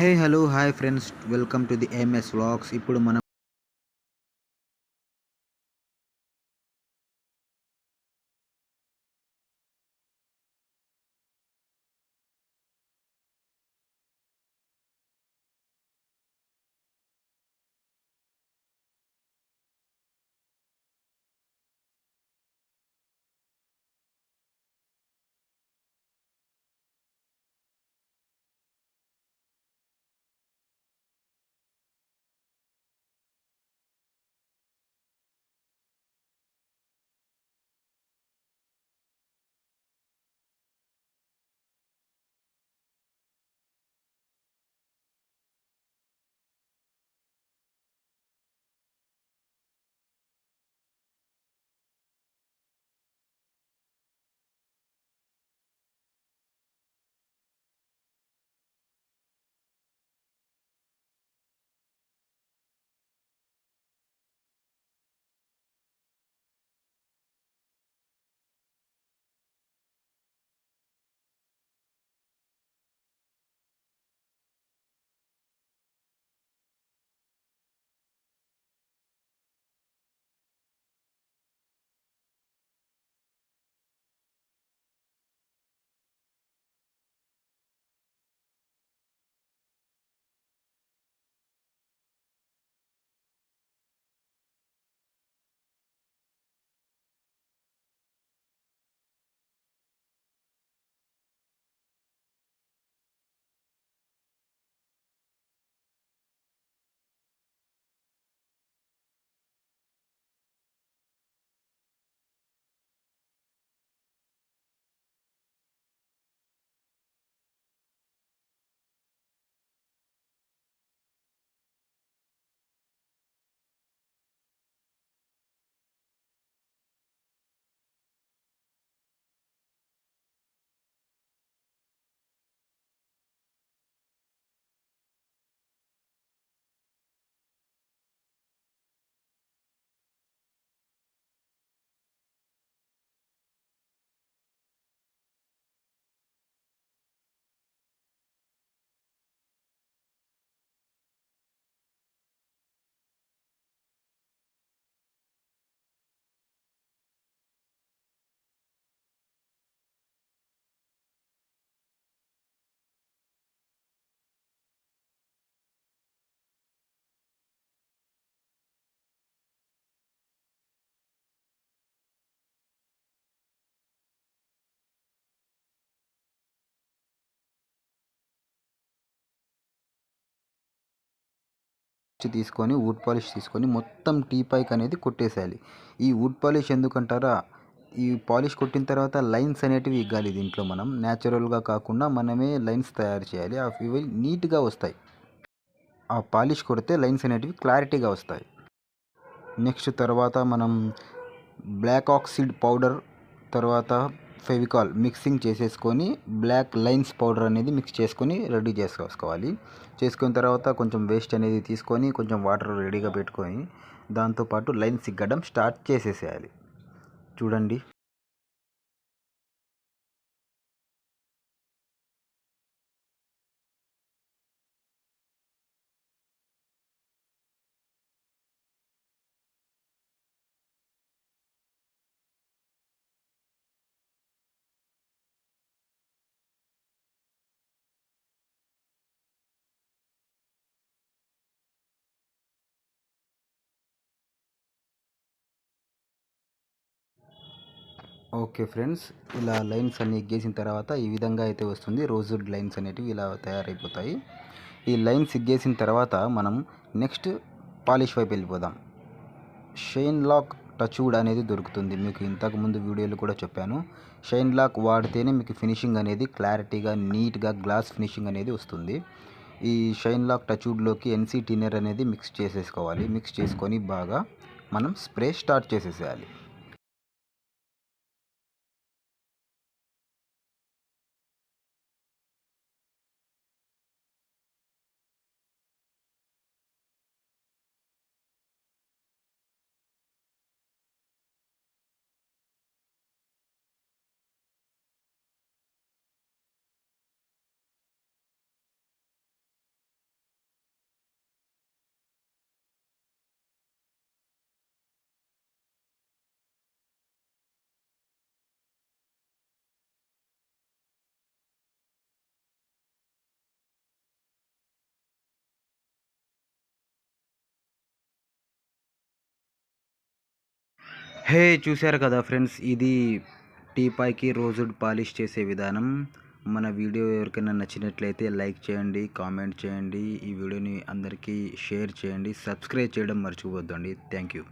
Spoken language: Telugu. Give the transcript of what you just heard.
Hey hello hi friends, welcome to the MS vlogs. ఇప్పుడు మనం తీసుకొని వుడ్ పాలిష్ తీసుకొని మొత్తం టీ పైకి అనేది కొట్టేసేయాలి. ఈ వుడ్ పాలిష్ ఎందుకంటారా, ఈ పాలిష్ కొట్టిన తర్వాత లైన్స్ అనేటివి ఇవ్వాలి. దీంట్లో మనం న్యాచురల్గా కాకుండా మనమే లైన్స్ తయారు చేయాలి. అవి నీట్గా వస్తాయి. ఆ పాలిష్ కొడితే లైన్స్ అనేటివి క్లారిటీగా వస్తాయి. నెక్స్ట్ తర్వాత మనం బ్లాక్ ఆక్సైడ్ పౌడర్, తర్వాత ఫెవికాల్ మిక్సింగ్ చేసేసుకొని బ్లాక్ లైన్స్ పౌడర్ అనేది మిక్స్ చేసుకొని రెడీ చేసుకోవాలి. చేసుకున్న తర్వాత కొంచెం వేస్ట్ అనేది తీసుకొని కొంచెం వాటర్ రెడీగా పెట్టుకొని దాంతోపాటు లైన్స్ ఇగ్గడం స్టార్ట్ చేసేసేయాలి. చూడండి. ఓకే ఫ్రెండ్స్, ఇలా లైన్స్ అన్ని గీసిన తర్వాత ఈ విధంగా అయితే వస్తుంది. రోజుడ్ లైన్స్ అనేటివి ఇలా తయారైపోతాయి. ఈ లైన్స్ గీసిన తర్వాత మనం నెక్స్ట్ పాలిష్ వైపు వెళ్ళిపోదాం. షైన్ లాక్ టచ్వుడ్ అనేది దొరుకుతుంది. మీకు ఇంతకుముందు వీడియోలో కూడా చెప్పాను. షైన్ లాక్ వాడితేనే మీకు ఫినిషింగ్ అనేది క్లారిటీగా నీట్గా గ్లాస్ ఫినిషింగ్ అనేది వస్తుంది. ఈ షైన్ లాక్ టచ్వుడ్లోకి ఎన్సీ టిన్నర్ అనేది మిక్స్ చేసేసుకోవాలి. మిక్స్ చేసుకొని బాగా మనం స్ప్రే స్టార్ట్ చేసేసేయాలి. హే, చూశారు కదా ఫ్రెండ్స్, ఇది టీపాయ్కి రోజ్వుడ్ పాలిష్ చేసే విధానం. మన వీడియో ఎవరికైనా నచ్చినట్లయితే లైక్ చేయండి, కామెంట్ చేయండి, ఈ వీడియోని అందరికీ షేర్ చేయండి, సబ్స్క్రైబ్ చేయడం మర్చిపోవద్దండి. Thank you.